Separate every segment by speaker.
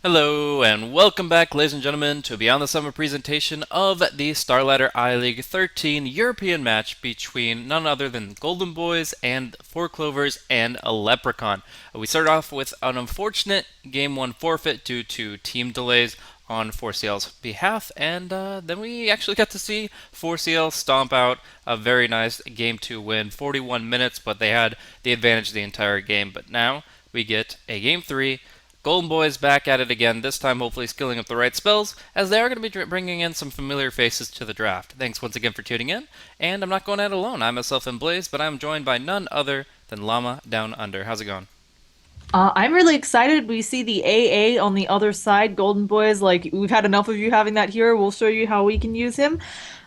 Speaker 1: Hello and welcome back, ladies and gentlemen, to a Beyond the Summer presentation of the Starladder I-League 13 European match between none other than Golden Boys and Four Clovers and a Leprechaun. We start off with an unfortunate Game 1 forfeit due to team delays on 4CL's behalf, and then we actually got to see 4CL stomp out a very nice Game 2 win, 41 minutes, but they had the advantage the entire game. But now we get a Game 3. Golden Boys back at it again, this time hopefully skilling up the right spells, as they are going to be bringing in some familiar faces to the draft. Thanks once again for tuning in, and I'm not going at it alone. I myself am Blaze, but I'm joined by none other than Llama Down Under. How's it going?
Speaker 2: I'm really excited. We see the AA on the other side. Golden Boys, like, we've had enough of you having that here. We'll show you how we can use him.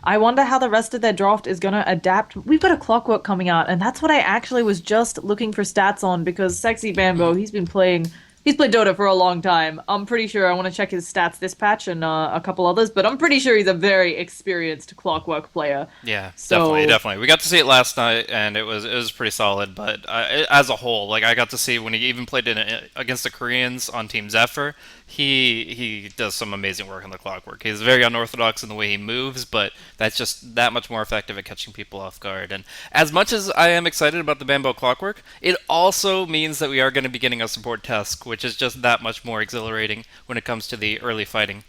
Speaker 2: I wonder how the rest of their draft is going to adapt. We've got a clockwork coming out, and that's what I actually was just looking for stats on because Sexy Bambo, he's played Dota for a long time. I'm pretty sure I want to check his stats this patch and a couple others, but I'm pretty sure he's a very experienced clockwork player.
Speaker 1: Yeah, definitely,
Speaker 2: So
Speaker 1: definitely. We got to see it last night, and it was pretty solid. But as a whole, like I got to see when he even played against the Koreans on Team Zephyr, he does some amazing work on the clockwork. He's very unorthodox in the way he moves, but that's just that much more effective at catching people off guard. And as much as I am excited about the Bambo clockwork, it also means that we are going to be getting a support Tusk, which is just that much more exhilarating when it comes to the early fighting.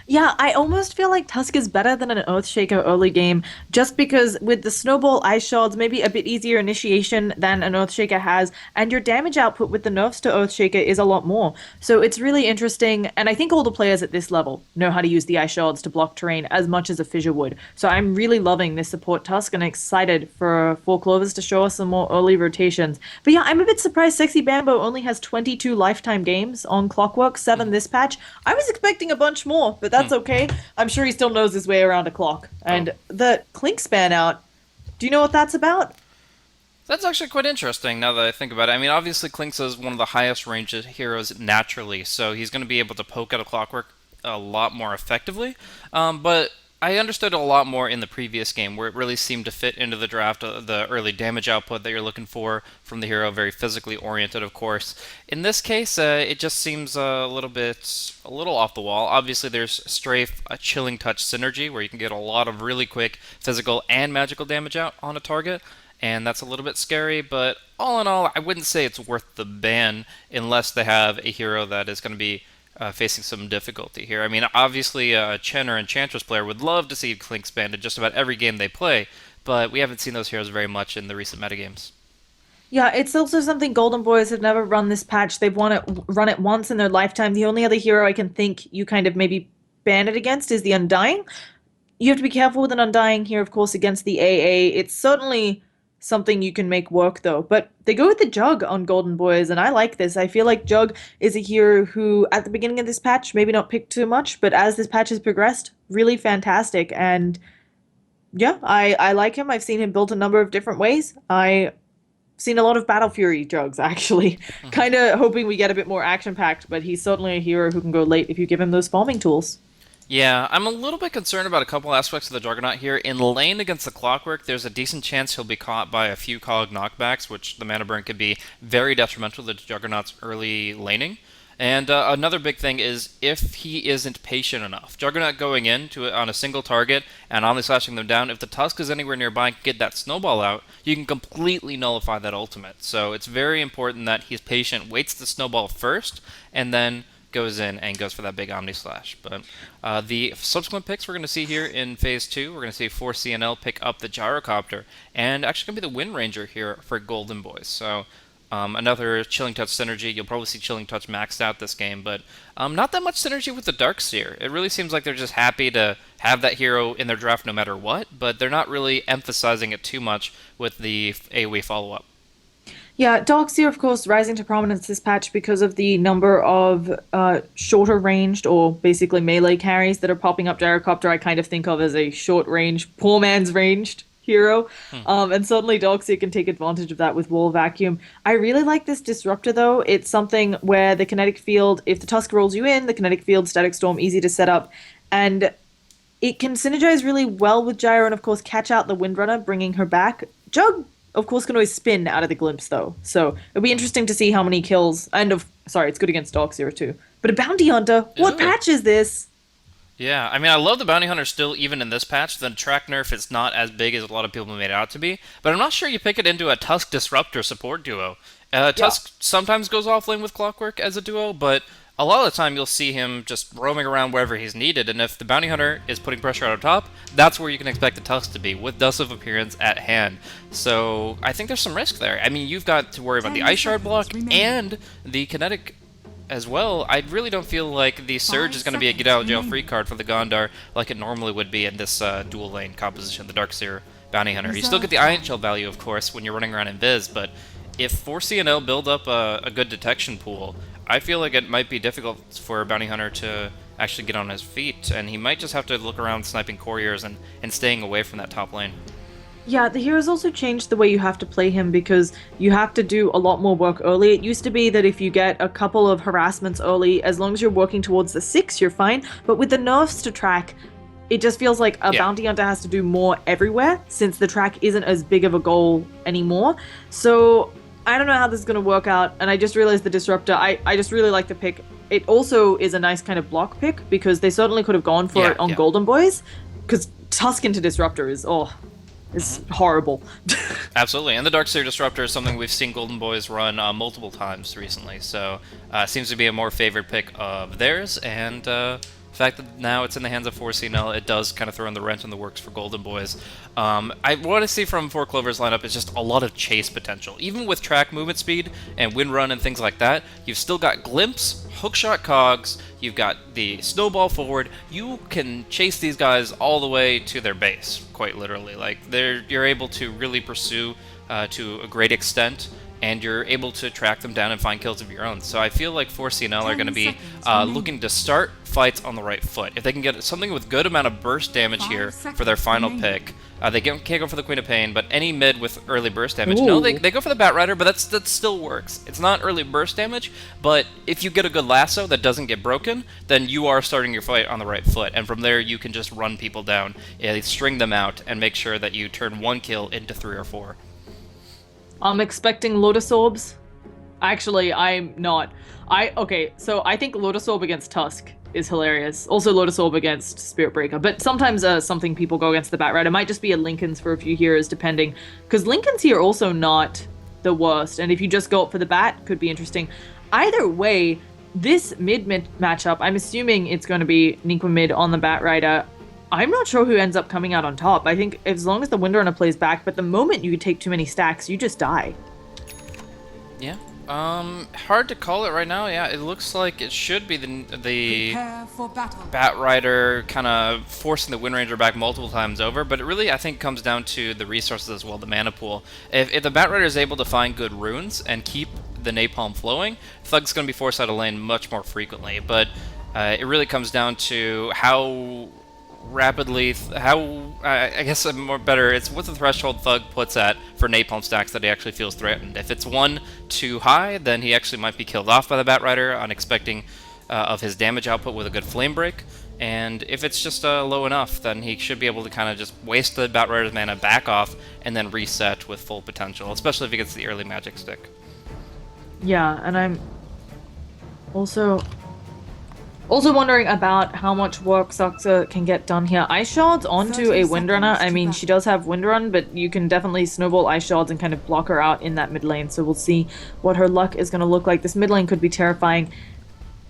Speaker 2: yeah, I almost feel like Tusk is better than an Earthshaker early game, just because with the Snowball Ice Shards, maybe a bit easier initiation than an Earthshaker has, and your damage output with the nerfs to Earthshaker is a lot more. So it's really interesting, and I think all the players at this level know how to use the Ice Shards to block terrain as much as a Fissure would. So I'm really loving this support Tusk and excited for Four Clovers to show us some more early rotations. But yeah, I'm a bit surprised Sexy Bambo only has 22 lifetime games on Clockwork, 7 this patch. I was expecting a bunch more, but
Speaker 1: Hmm.
Speaker 2: that's okay. I'm sure he still knows his way around a clock.
Speaker 1: Oh,
Speaker 2: And the Clink span out, do you know what that's about?
Speaker 1: that's actually quite interesting now that I think about it. I mean, obviously, Klinks is one of the highest ranged heroes naturally, so he's going to be able to poke out a clockwork a lot more effectively. But I understood a lot more in the previous game, where it really seemed to fit into the draft, the early damage output that you're looking for from the hero, very physically oriented, of course. In this case, it just seems a little off the wall. Obviously, there's Strafe, a Chilling Touch synergy, where you can get a lot of really quick physical and magical damage out on a target, and that's a little bit scary, but all in all, I wouldn't say it's worth the ban unless they have a hero that is going to be facing some difficulty here. I mean, obviously, a Chen or Enchantress player would love to see Clinks banned in just about every game they play, but we haven't seen those heroes very much in the recent metagames.
Speaker 2: Yeah, it's also something Golden Boys have never run this patch. They've run it once in their lifetime. The only other hero I can think you kind of maybe ban it against is the Undying. You have to be careful with an Undying here, of course, against the AA. It's certainly something you can make work, though. But they go with the Jug on Golden Boys, and I like this. I feel like Jug is a hero who, at the beginning of this patch, maybe not picked too much, but as this patch has progressed, really fantastic. And yeah, I like him. I've seen him built a number of different ways. I've seen a lot of Battle Fury Jugs, actually.
Speaker 1: Mhm.
Speaker 2: Kind of hoping we get a bit more action-packed, but he's certainly a hero who can go late if you give him those farming tools.
Speaker 1: Yeah, I'm a little bit concerned about a couple aspects of the Juggernaut here. In lane against the Clockwork, there's a decent chance he'll be caught by a few cog knockbacks, which the mana burn could be very detrimental to Juggernaut's early laning. And another big thing is if he isn't patient enough. Juggernaut going in to on a single target and only slashing them down, if the Tusk is anywhere nearby and can get that snowball out, you can completely nullify that ultimate. So it's very important that he's patient, waits the snowball first, and then goes in and goes for that big Omni Slash. But the subsequent picks we're going to see here in Phase 2, we're going to see 4C&L pick up the Gyrocopter, and actually going to be the Wind Ranger here for Golden Boys. So another Chilling Touch synergy. You'll probably see Chilling Touch maxed out this game, but not that much synergy with the Darkseer. It really seems like they're just happy to have that hero in their draft no matter what, but they're not really emphasizing it too much with the AoE follow-up.
Speaker 2: Yeah, Darkseer, of course, rising to prominence this patch because of the number of shorter ranged or basically melee carries that are popping up. Gyrocopter, I kind of think of as a short range, poor man's ranged hero.
Speaker 1: Hmm.
Speaker 2: And suddenly Darkseer can take advantage of that with Wall Vacuum. I really like this Disruptor, though. It's something where the kinetic field, if the Tusk rolls you in, the kinetic field, Static Storm, easy to set up. And it can synergize really well with Gyro and, of course, catch out the Windrunner, bringing her back. Jug of course, can always spin out of the glimpse, though. So it'll be interesting to see how many kills. Sorry, it's good against Darkseer too. But a bounty hunter, what
Speaker 1: Ooh.
Speaker 2: patch is this?
Speaker 1: Yeah, I mean, I love the Bounty Hunter still, even in this patch. The track nerf is not as big as a lot of people made it out to be, but I'm not sure you pick it into a Tusk Disruptor support duo.
Speaker 2: Yeah.
Speaker 1: Tusk sometimes goes offlane with Clockwork as a duo, but a lot of the time you'll see him just roaming around wherever he's needed, and if the Bounty Hunter is putting pressure out on top, that's where you can expect the Tusk to be, with Dust of Appearance at hand. So I think there's some risk there. I mean, you've got to worry about the Ice Shard block and the Kinetic as well. I really don't feel like the Surge is going to be a get out of jail free card for the Gondar like it normally would be in this dual lane composition, the Darkseer Bounty Hunter. You still get the Iron Shell value, of course, when you're running around in Viz, but if 4C&L build up a good detection pool, I feel like it might be difficult for a Bounty Hunter to actually get on his feet, and he might just have to look around sniping couriers and staying away from that top lane.
Speaker 2: Yeah, the heroes also changed the way you have to play him because you have to do a lot more work early. It used to be that if you get a couple of harassments early, as long as you're working towards the 6, you're fine. But with the nerfs to track, it just feels like a bounty hunter has to do more everywhere since the track isn't as big of a goal anymore. So I don't know how this is going to work out, and I just realized the Disruptor, I just really like the pick. It also is a nice kind of block pick because they certainly could have gone for it on Golden Boys because Tusk into Disruptor is, it's horrible.
Speaker 1: Absolutely, and the Darkseer Disruptor is something we've seen Golden Boys run multiple times recently, so seems to be a more favored pick of theirs, and the fact that now it's in the hands of 4C&L, it does kind of throw in the wrench in the works for Golden Boys. I want to see from 4Clover's lineup is just a lot of chase potential. Even with track movement speed and wind run and things like that, you've still got Glimpse, Hookshot Cogs, you've got the Snowball forward. You can chase these guys all the way to their base, quite literally. Like, you're able to really pursue to a great extent, and you're able to track them down and find kills of your own. So I feel like 4C&L are going to be looking to start fights on the right foot. If they can get something with good amount of burst damage here for their final pick, they can't go for the Queen of Pain, but any mid with early burst damage.
Speaker 2: Ooh.
Speaker 1: No, they go for the Bat Rider, but that still works. It's not early burst damage, but if you get a good lasso that doesn't get broken, then you are starting your fight on the right foot, and from there you can just run people down, string them out, and make sure that you turn one kill into 3 or 4.
Speaker 2: I'm expecting Lotus Orbs. Actually, I'm not. Okay, so I think Lotus Orb against Tusk is hilarious. Also Lotus Orb against Spirit Breaker. But sometimes something people go against the Bat Rider. It might just be a Lincoln's for a few heroes, depending. Because Lincoln's here also not the worst. And if you just go up for the Bat, could be interesting. Either way, this mid matchup, I'm assuming it's going to be Ningqua mid on the Bat Rider. I'm not sure who ends up coming out on top. I think as long as the Windrunner plays back, but the moment you take too many stacks, you just die.
Speaker 1: Yeah. Hard to call it right now. Yeah, it looks like it should be the Bat Rider kind of forcing the Wind Ranger back multiple times over, but it really, I think, comes down to the resources as well, the mana pool. If the Bat Rider is able to find good runes and keep the napalm flowing, Thug's going to be forced out of lane much more frequently, but it really comes down to how rapidly, I guess more better, it's what the threshold Thug puts at for napalm stacks that he actually feels threatened. If it's one too high, then he actually might be killed off by the Bat Rider, unexpecting of his damage output with a good flame break. And if it's just low enough, then he should be able to kind of just waste the Bat Rider's mana, back off, and then reset with full potential, especially if he gets the early magic stick.
Speaker 2: Yeah, and I'm also wondering about how much work Saxa can get done here. Ice Shards onto a Windrunner. I mean, she does have Windrun, but you can definitely snowball Ice Shards and kind of block her out in that mid lane. So we'll see what her luck is going to look like. This mid lane could be terrifying.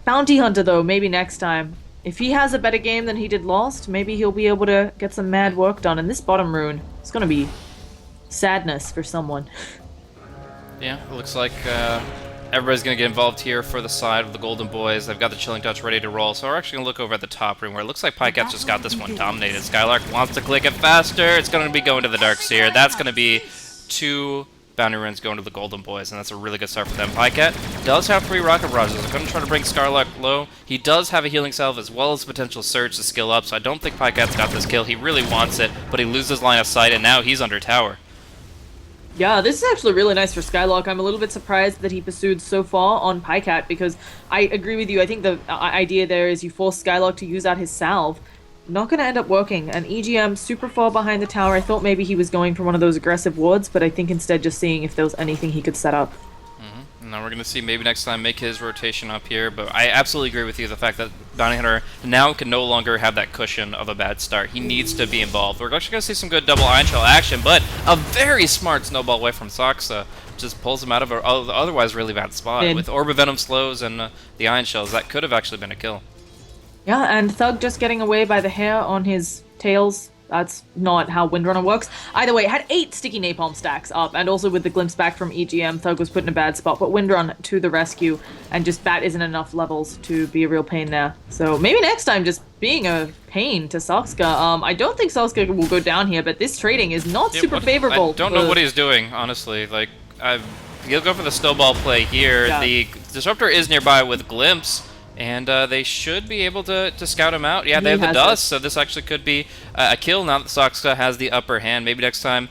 Speaker 2: Bounty Hunter, though, maybe next time. If he has a better game than he did Lost, maybe he'll be able to get some mad work done. And this bottom rune, it's going to be sadness for someone.
Speaker 1: Yeah, it looks like everybody's going to get involved here for the side of the Golden Boys. They've got the Chilling Touch ready to roll, so we're actually going to look over at the top room where it looks like Pycat's just got this one dominated. Skylark wants to click it faster. It's going to be going to the Darkseer. That's going to be 2 bounty runes going to the Golden Boys, and that's a really good start for them. Pycat does have 3 Rocket Barrages. I'm going to try to bring Skylark low. He does have a Healing Salve as well as potential Surge to skill up, so I don't think Pycat's got this kill. He really wants it, but he loses line of sight, and now he's under tower.
Speaker 2: Yeah, this is actually really nice for Skylark. I'm a little bit surprised that he pursued so far on Pycat because I agree with you. I think the idea there is you force Skylark to use out his salve. not going to end up working. And EGM super far behind the tower. I thought maybe he was going for one of those aggressive wards, but I think instead just seeing if there was anything he could set up.
Speaker 1: And now we're going to see maybe next time make his rotation up here, but I absolutely agree with you, the fact that Bounty Hunter now can no longer have that cushion of a bad start. He needs to be involved. We're actually going to see some good double Ion Shell action, but a very smart snowball away from Soxa just pulls him out of an otherwise really bad spot. With Orb of Venom slows and the Ion Shells, that could have actually been a kill.
Speaker 2: Yeah, and Thug just getting away by the hair on his tails. That's not how Windrunner works. Either way, it had 8 sticky napalm stacks up, and also with the glimpse back from EGM, Thug was put in a bad spot, but Windrun to the rescue, and just that isn't enough levels to be a real pain there. So maybe next time just being a pain to Soxa. I don't think Soxa will go down here, but this trading is not super favorable.
Speaker 1: I don't know what he's doing, honestly. Like, he'll go for the snowball play here. Yeah. The Disruptor is nearby with Glimpse, and they should be able to scout him out. Yeah, they have the dust, so this actually could be a kill now that Soxa has the upper hand. Maybe next time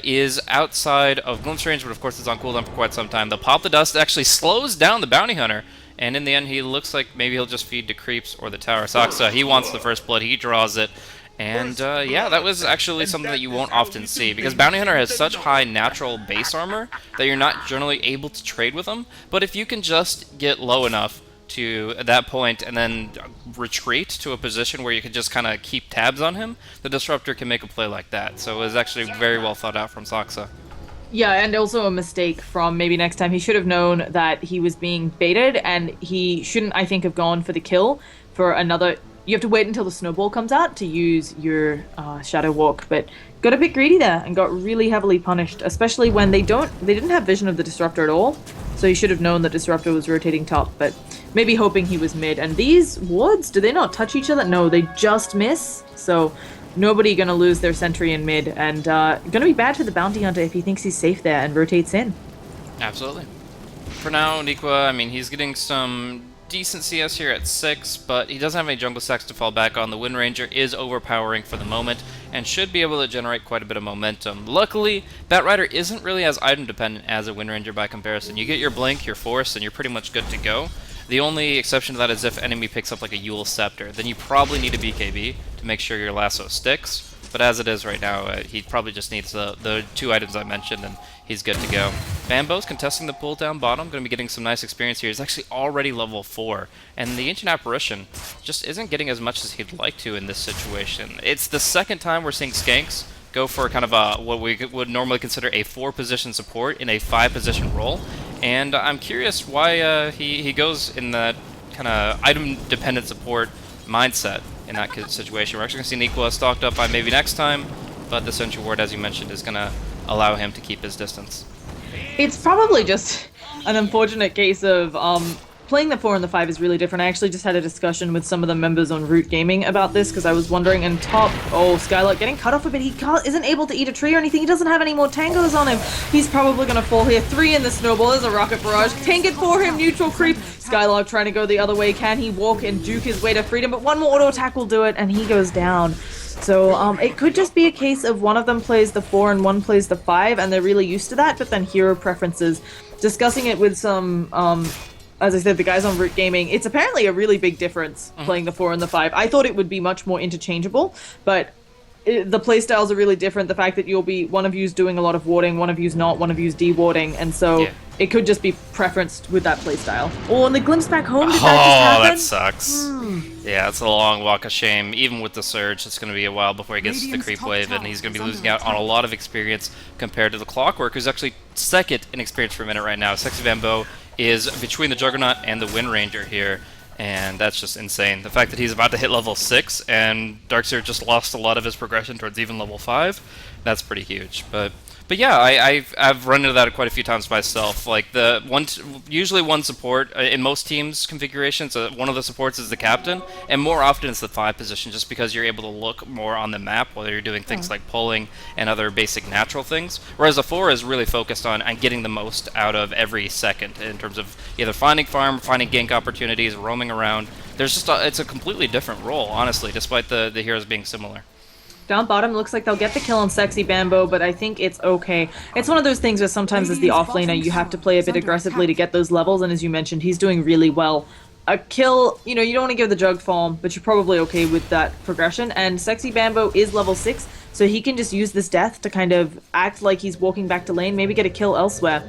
Speaker 1: is outside of Glimpse range, but of course it's on cooldown for quite some time. They'll pop the dust. It actually slows down the Bounty Hunter, and in the end he looks like maybe he'll just feed to creeps or the tower. Soxa, he wants the first blood. He draws it. And yeah, that was actually something that you won't often see, because Bounty Hunter has such high natural base armor that you're not generally able to trade with him. But if you can just get low enough to that point and then retreat to a position where you can just kind of keep tabs on him, the Disruptor can make a play like that. So it was actually very well thought out from Soxa.
Speaker 2: Yeah, and also a mistake from maybe next time. He should have known that he was being baited, and he shouldn't, I think, have gone for the kill for another. You have to wait until the snowball comes out to use your Shadow Walk, but got a bit greedy there and got really heavily punished, especially when they didn't have vision of the Disruptor at all. So he should have known that Disruptor was rotating top, but maybe hoping he was mid. And these wards, do they not touch each other? No, they just miss. So nobody gonna lose their sentry in mid, and gonna be bad for the Bounty Hunter if he thinks he's safe there and rotates in.
Speaker 1: Absolutely. For now, Nikwa, I mean, he's getting some decent CS here at 6, but he doesn't have any jungle stacks to fall back on. The Wind Ranger is overpowering for the moment and should be able to generate quite a bit of momentum. Luckily, Batrider isn't really as item dependent as a Wind Ranger by comparison. You get your Blink, your Force, and you're pretty much good to go. The only exception to that is if enemy picks up like a Yule Scepter. Then you probably need a BKB to make sure your lasso sticks. But as it is right now, he probably just needs the 2 items I mentioned, and he's good to go. Bambo's contesting the pull down bottom, going to be getting some nice experience here. He's actually already level 4, and the Ancient Apparition just isn't getting as much as he'd like to in this situation. It's the second time we're seeing Skanks go for kind of a what we would normally consider a 4-position support in a 5-position role, and I'm curious why he goes in that kind of item-dependent support mindset in that situation. We're actually going to see Nikwa stalked up by maybe next time, but the Sentry Ward, as you mentioned, is going to allow him to keep his distance.
Speaker 2: It's probably just an unfortunate case of playing the 4 and the 5 is really different. I actually just had a discussion with some of the members on Root Gaming about this, because I was wondering, and top, Skylark getting cut off a bit. He isn't able to eat a tree or anything. He doesn't have any more tangos on him. He's probably going to fall here. 3 in the snowball. There's a rocket barrage. Tank it for him. Neutral creep. Skylark trying to go the other way. Can he walk and juke his way to freedom? But one more auto attack will do it, and he goes down. So it could just be a case of one of them plays the 4 and one plays the 5, and they're really used to that, but then hero preferences. Discussing it with some, as I said, the guys on Root Gaming, it's apparently a really big difference playing the 4 and the 5. I thought it would be much more interchangeable, but the playstyles are really different. The fact that you'll be, one of you's doing a lot of warding, one of you's not, one of you's de-warding, and so it could just be preferenced with that playstyle. Oh, and the glimpse back home, did that just happen?
Speaker 1: That sucks. Yeah, it's a long walk of shame. Even with the Surge, it's going to be a while before he gets to the creep wave, and he's going to be losing out on a lot of experience compared to the Clockwork, who's actually second in experience per minute right now. Sexy Bambo is between the Juggernaut and the Wind Ranger here, and that's just insane. The fact that he's about to hit level 6, and Darkseer just lost a lot of his progression towards even level 5, that's pretty huge. But yeah, I've run into that quite a few times myself. Like usually one support in most teams' configurations, one of the supports is the captain, and more often it's the 5 position, just because you're able to look more on the map while you're doing things like pulling and other basic natural things. Whereas the 4 is really focused on getting the most out of every second in terms of either finding farm, finding gank opportunities, roaming around. There's just it's a completely different role, honestly, despite the heroes being similar.
Speaker 2: Down bottom, looks like they'll get the kill on Sexy Bambo, but I think it's okay. It's one of those things where sometimes as the offlaner, you have to play a bit aggressively to get those levels, and as you mentioned, he's doing really well a kill, you know, you don't want to give the jug farm, but you're probably okay with that progression. And Sexy Bambo is level 6, so he can just use this death to kind of act like he's walking back to lane, maybe get a kill elsewhere.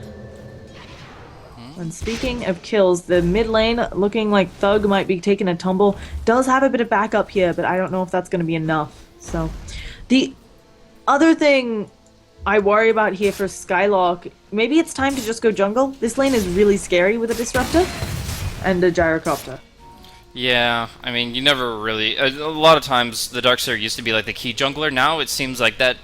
Speaker 2: And speaking of kills, the mid lane looking like Thug might be taking a tumble. Does have a bit of backup here, but I don't know if that's going to be enough. So, the other thing I worry about here for Skylark, maybe it's time to just go jungle. This lane is really scary with a Disruptor and a Gyrocopter.
Speaker 1: Yeah, I mean, you never really. A lot of times, the Darkseer used to be like the key jungler. Now it seems like that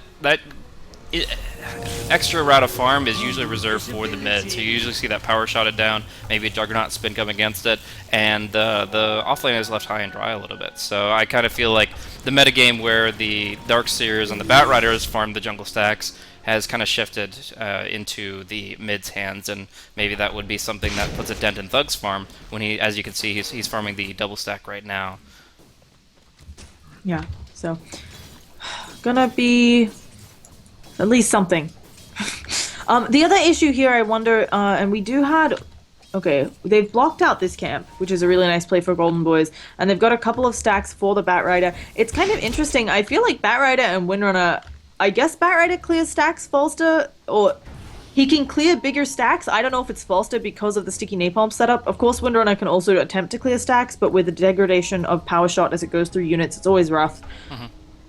Speaker 1: extra route of farm is usually reserved for the mid. So you usually see that power shotted down, maybe a Juggernaut spin come against it, and the offlane is left high and dry a little bit. So I kind of feel like the metagame where the Darkseers and the Batriders farm the jungle stacks has kind of shifted into the mid's hands, and maybe that would be something that puts a dent in Thug's farm when he, as you can see, he's farming the double stack right now.
Speaker 2: Yeah, so gonna be at least something. The other issue here, I wonder, and we do had, okay, they've blocked out this camp, which is a really nice play for Golden Boys, and they've got a couple of stacks for the Batrider. It's kind of interesting. I feel like Batrider and Windrunner, I guess Batrider clears stacks faster, or he can clear bigger stacks. I don't know if it's faster because of the sticky napalm setup. Of course, Windrunner can also attempt to clear stacks, but with the degradation of power shot as it goes through units, it's always rough.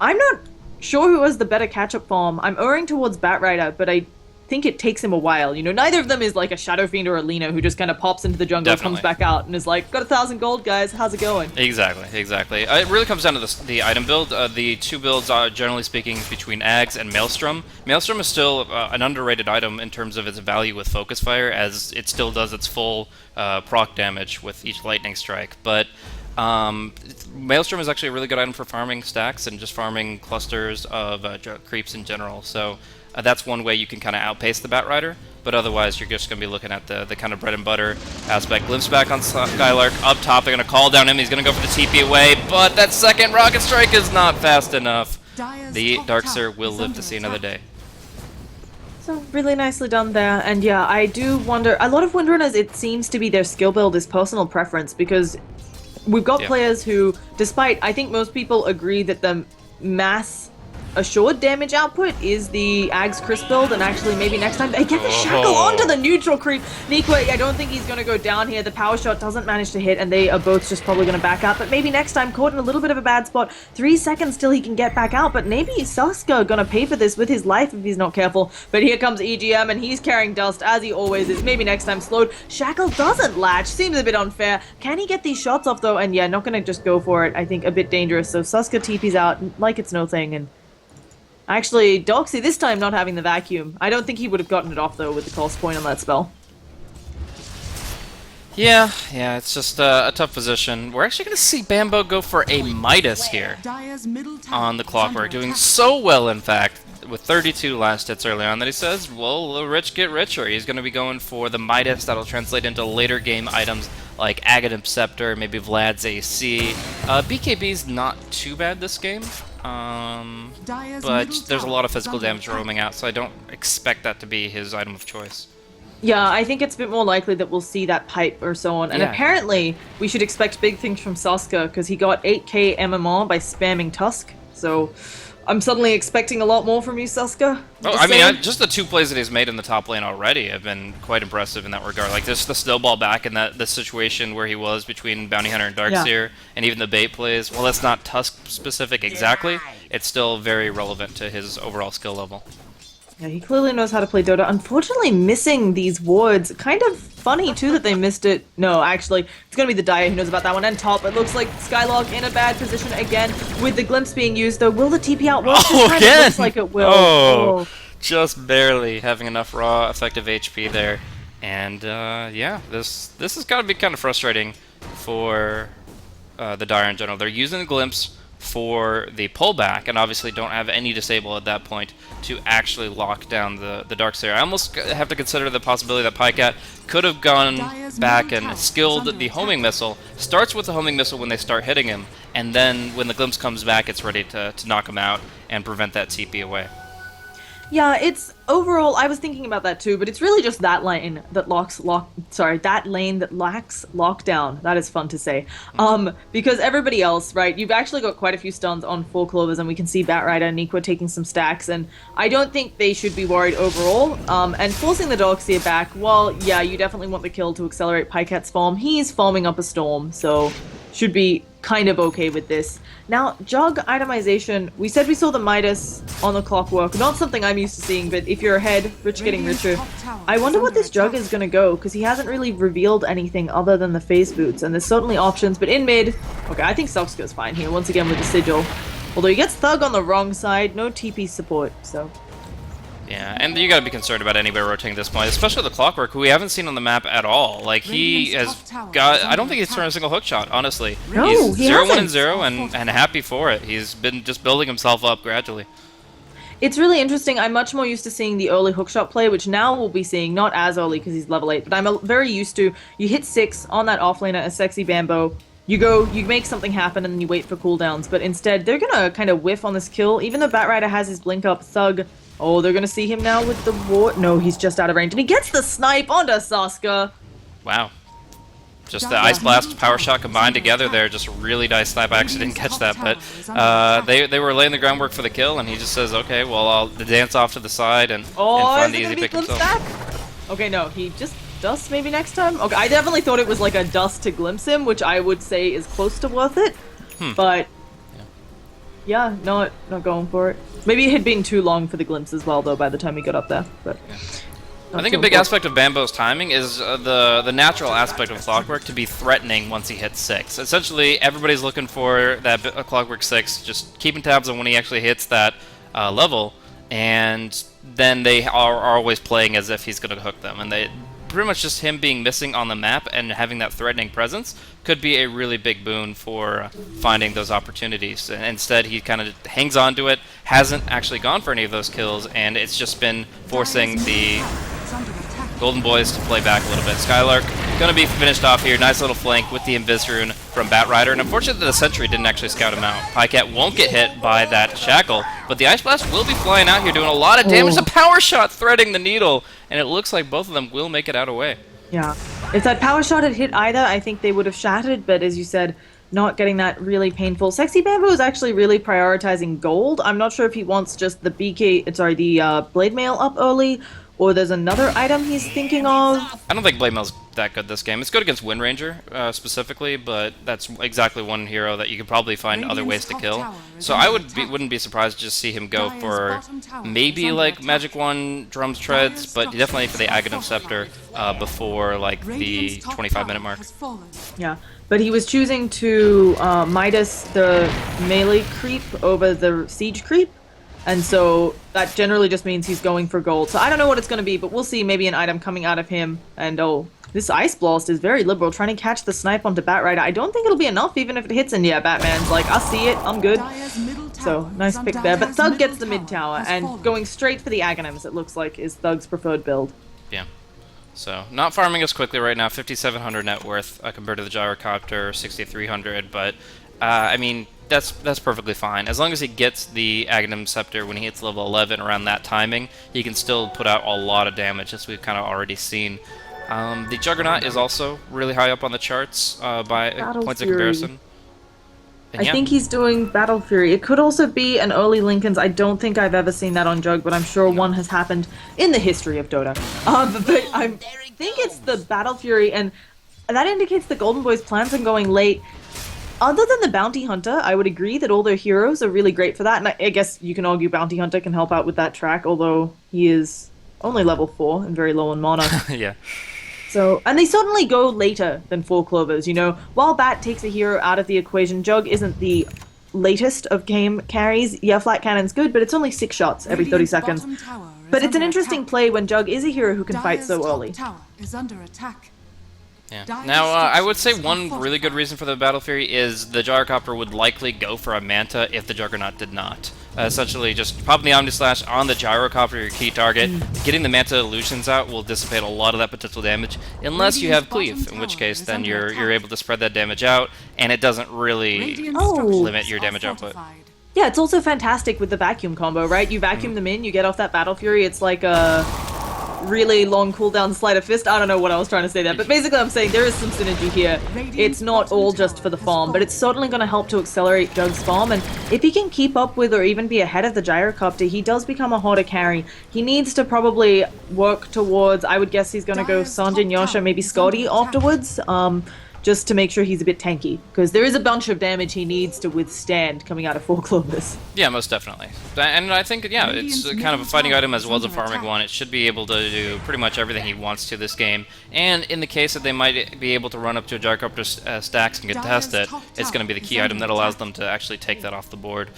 Speaker 2: I'm not sure who has the better catch-up farm. I'm erring towards Batrider, but I think it takes him a while. You know, neither of them is like a Shadow Fiend or a Lina who just kind of pops into the jungle,
Speaker 1: Definitely.
Speaker 2: comes back out, and is like, got 1,000 gold, guys. How's it going?
Speaker 1: Exactly. It really comes down to the item build. The two builds are, generally speaking, between Ags and Maelstrom. Maelstrom is still an underrated item in terms of its value with Focus Fire, as it still does its full proc damage with each lightning strike. But Maelstrom is actually a really good item for farming stacks and just farming clusters of creeps in general. So that's one way you can kind of outpace the Batrider, but otherwise you're just going to be looking at the kind of bread and butter aspect. Glimpse back on Skylark. Up top, they're going to call down him. He's going to go for the TP away, but that second Rocket Strike is not fast enough. The Darkseer will live to see another day.
Speaker 2: So really nicely done there, and yeah, I do wonder, a lot of Windrunners, it seems to be their skill build is personal preference, because we've got players who, despite, I think most people agree that the mass assured damage output is the Ags Crisp build, and actually maybe next time they get the shackle onto the neutral creep. Nikwe, I don't think he's going to go down here. The power shot doesn't manage to hit, and they are both just probably going to back out, but maybe next time, caught in a little bit of a bad spot. 3 seconds till he can get back out, but maybe Suska going to pay for this with his life if he's not careful. But here comes EGM, and he's carrying dust, as he always is. Maybe next time slowed. Shackle doesn't latch. Seems a bit unfair. Can he get these shots off, though? And yeah, not going to just go for it. I think a bit dangerous. So Suska TP's out like it's no thing, and actually, Doxy this time not having the vacuum. I don't think he would have gotten it off, though, with the cost point on that spell.
Speaker 1: Yeah, it's just a tough position. We're actually going to see Bambo go for a Midas here on the Clockwork. Doing so well, in fact, with 32 last hits early on that he says, well, the rich get richer. He's going to be going for the Midas. That'll translate into later game items like Aghanim Scepter, maybe Vlad's AC. BKB's not too bad this game. But there's a lot of physical damage roaming out, so I don't expect that to be his item of choice.
Speaker 2: Yeah, I think it's a bit more likely that we'll see that pipe or so on. And apparently, we should expect big things from Saska, because he got 8k MMR by spamming Tusk. So I'm suddenly expecting a lot more from you, Saska.
Speaker 1: Oh, I mean, just the 2 plays that he's made in the top lane already have been quite impressive in that regard. Like, just the snowball back in the situation where he was between Bounty Hunter and Darkseer, and even the bait plays. Well, that's not Tusk specific exactly. It's still very relevant to his overall skill level.
Speaker 2: Yeah, he clearly knows how to play Dota. Unfortunately, missing these wards. Kind of funny, too, that they missed it. No, actually, it's going to be the Dia who knows about that one. And top, it looks like Skylark in a bad position again with the Glimpse being used, though. Will the TP out work?
Speaker 1: Oh,
Speaker 2: kind
Speaker 1: again!
Speaker 2: of looks like it will.
Speaker 1: Oh, just barely having enough raw effective HP there. And, yeah, this has got to be kind of frustrating for the Dire in general. They're using the Glimpse for the pullback, and obviously don't have any disable at that point to actually lock down the Darkseer. I almost have to consider the possibility that Pycat could have gone back and skilled the homing missile. Starts with the homing missile when they start hitting him, and then when the Glimpse comes back, it's ready to knock him out and prevent that TP away.
Speaker 2: Yeah, it's overall, I was thinking about that too, but it's really just that lane that that lane that lacks lockdown. That is fun to say. Because everybody else, right, you've actually got quite a few stuns on four clovers, and we can see Batrider and Nequa taking some stacks, and I don't think they should be worried overall. And forcing the Darkseer back, well, yeah, you definitely want the kill to accelerate Pyket's farm. He's farming up a storm, so should be kind of okay with this. Now, Jug itemization, we said we saw the Midas on the clockwork. Not something I'm used to seeing, but if you're ahead, rich getting richer. I wonder what this Jug is going to go, because he hasn't really revealed anything other than the phase boots, and there's certainly options, but in mid, okay, I think Sux goes fine here, once again with the Sigil. Although he gets Thug on the wrong side, no TP support, so...
Speaker 1: Yeah, and you gotta be concerned about anybody rotating this point, especially the Clockwork, who we haven't seen on the map at all. Like, he has got... I don't think he's turned a single hook shot, honestly.
Speaker 2: No,
Speaker 1: he's
Speaker 2: he
Speaker 1: 0-1
Speaker 2: hasn't.
Speaker 1: and 0, and happy for it. He's been just building himself up gradually.
Speaker 2: It's really interesting. I'm much more used to seeing the early hookshot play, which now we'll be seeing, not as early because he's level 8, but I'm very used to, you hit 6 on that offlaner, a sexy Bambo, you go, you make something happen, and then you wait for cooldowns, but instead, they're gonna kind of whiff on this kill, even though Batrider has his blink up, Thug, oh, they're gonna see him now with the ward, no, he's just out of range, and he gets the snipe onto Saska.
Speaker 1: Wow. Just the Ice Blast, Power Shot combined together there, just a really nice snipe. I actually didn't catch that, but they were laying the groundwork for the kill, and he just says, okay, well, I'll dance off to the side and find the easy pick himself.
Speaker 2: Back? Okay, no, he just dusts maybe next time? Okay, I definitely thought it was like a dust to glimpse him, which I would say is close to worth it, but yeah, not going for it. Maybe it had been too long for the glimpse as well, though, by the time he got up there, but...
Speaker 1: I think a big aspect of Bambo's timing is the natural aspect of Clockwork to be threatening once he hits 6. Essentially, everybody's looking for that Clockwork 6, just keeping tabs on when he actually hits that level, and then they are always playing as if he's going to hook them. And they pretty much just him being missing on the map and having that threatening presence could be a really big boon for finding those opportunities. And instead, he kind of hangs on to it, hasn't actually gone for any of those kills, and it's just been forcing the Golden Boys to play back a little bit. Skylark gonna be finished off here. Nice little flank with the Invis Rune from Batrider, and unfortunately the Sentry didn't actually scout him out. Pycat won't get hit by that Shackle, but the Ice Blast will be flying out here doing a lot of damage. The Power Shot threading the needle, and it looks like both of them will make it out away.
Speaker 2: Yeah. If that Power Shot had hit either, I think they would have shattered, but as you said, not getting that really painful. Sexy Bamboo is actually really prioritizing gold. I'm not sure if he wants just the Blade Mail up early, or there's another item he's thinking of.
Speaker 1: I don't think Blade Mail's that good this game. It's good against Wind Ranger, specifically, but that's exactly one hero that you could probably find other ways to kill. So I wouldn't be surprised to just see him go for maybe like Magic One, Drums, Treads, but definitely for the Aghanim Scepter before like the 25-minute mark.
Speaker 2: Yeah, but he was choosing to Midas the melee creep over the siege creep. And so that generally just means he's going for gold. So I don't know what it's going to be, but we'll see maybe an item coming out of him. And oh, this Ice Blast is very liberal, trying to catch the snipe onto Batrider. I don't think it'll be enough even if it hits, and yeah, Batman's like, I see it, I'm good. So, nice pick there. But Thug gets the mid tower, and going straight for the Aghanims, it looks like, is Thug's preferred build.
Speaker 1: Yeah. So, not farming as quickly right now, 5,700 net worth compared to the Gyrocopter, 6,300, but, I mean, that's perfectly fine. As long as he gets the Aghanim Scepter when he hits level 11 around that timing, he can still put out a lot of damage, as we've kind of already seen. The Juggernaut is also really high up on the charts by points of comparison. And
Speaker 2: I think he's doing Battle Fury. It could also be an early Lincoln's. I don't think I've ever seen that on Jug, but I'm sure one has happened in the history of Dota. But I think it's the Battle Fury, and that indicates the Golden Boys' plans on going late. Other than the Bounty Hunter, I would agree that all their heroes are really great for that, and I guess you can argue Bounty Hunter can help out with that track, although he is only level 4 and very low on mana.
Speaker 1: Yeah.
Speaker 2: So, and they certainly go later than 4 Clovers, you know. While Bat takes a hero out of the equation, Jug isn't the latest of game carries. Yeah, Flat Cannon's good, but it's only 6 shots every 30 seconds. But it's an interesting play when Jug is a hero who can fight so early.
Speaker 1: Yeah. Now, I would say one really good reason for the Battle Fury is the Gyrocopter would likely go for a Manta if the Juggernaut did not. Essentially, just popping the Omni Slash on the Gyrocopter, your key target. Getting the Manta Illusions out will dissipate a lot of that potential damage, unless you have Cleave, in which case then you're able to spread that damage out, and it doesn't really limit your damage output.
Speaker 2: Yeah, it's also fantastic with the vacuum combo, right? You vacuum them in, you get off that Battle Fury, it's like a really long cooldown Sleight of Fist. I don't know what I was trying to say there, but basically I'm saying there is some synergy here. It's not all just for the farm, but it's certainly going to help to accelerate Jug's farm, and if he can keep up with or even be ahead of the Gyrocopter, he does become a harder carry. He needs to probably work towards, I would guess he's going to go Sanjin, Yasha, maybe Scotty afterwards, just to make sure he's a bit tanky, because there is a bunch of damage he needs to withstand coming out of 4 Clovers.
Speaker 1: Yeah, most definitely. And I think, yeah, it's kind of a fighting item as well as a farming one. It should be able to do pretty much everything he wants to this game. And in the case that they might be able to run up to a Gyrocopter stacks and contest it, it's going to be the key item that allows them to actually take that off the board.